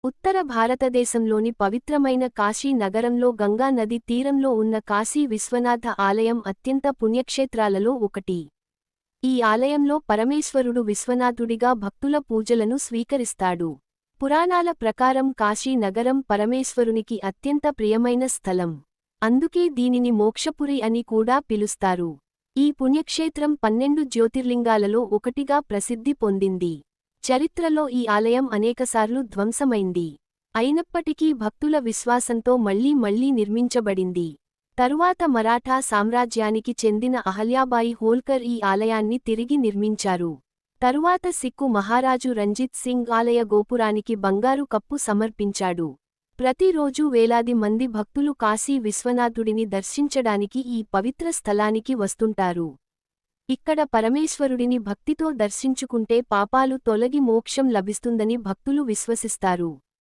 ఉత్తర భారతదేశంలోని పవిత్రమైన కాశీ నగరంలో గంగా నది తీరంలో ఉన్న కాశీ విశ్వనాథ ఆలయం అత్యంత పుణ్యక్షేత్రాలలో ఒకటి. ఈ ఆలయంలో పరమేశ్వరుడు విశ్వనాథుడిగా భక్తుల పూజలను స్వీకరిస్తాడు. పురాణాల ప్రకారం కాశీ నగరం పరమేశ్వరునికి అత్యంత ప్రియమైన స్థలం. అందుకే దీనిని మోక్షపురి అని కూడా పిలుస్తారు. ఈ పుణ్యక్షేత్రం 12 జ్యోతిర్లింగాలలో ఒకటిగా ప్రసిద్ధి పొందింది. చరిత్రలో ఈ ఆలయం అనేకసార్లు ధ్వంసమైంది. అయినప్పటికీ భక్తుల విశ్వాసంతో మళ్లీ మళ్లీ నిర్మించబడింది. తరువాత మరాఠా సామ్రాజ్యానికి చెందిన అహల్యాబాయి హోల్కర్ ఈ ఆలయాన్ని తిరిగి నిర్మించారు. తరువాత సిక్కు మహారాజు రంజిత్ సింగ్ ఆలయ గోపురానికి బంగారు కప్పు సమర్పించాడు. ప్రతిరోజూ వేలాది మంది భక్తులు కాశీ విశ్వనాథుడిని దర్శించడానికి ఈ పవిత్ర స్థలానికి వస్తుంటారు. ఇక్కడ పరమేశ్వరుడిని భక్తితో దర్శించుకుంటే పాపాలు తొలగి మోక్షం లభిస్తుందని భక్తులు విశ్వసిస్తారు.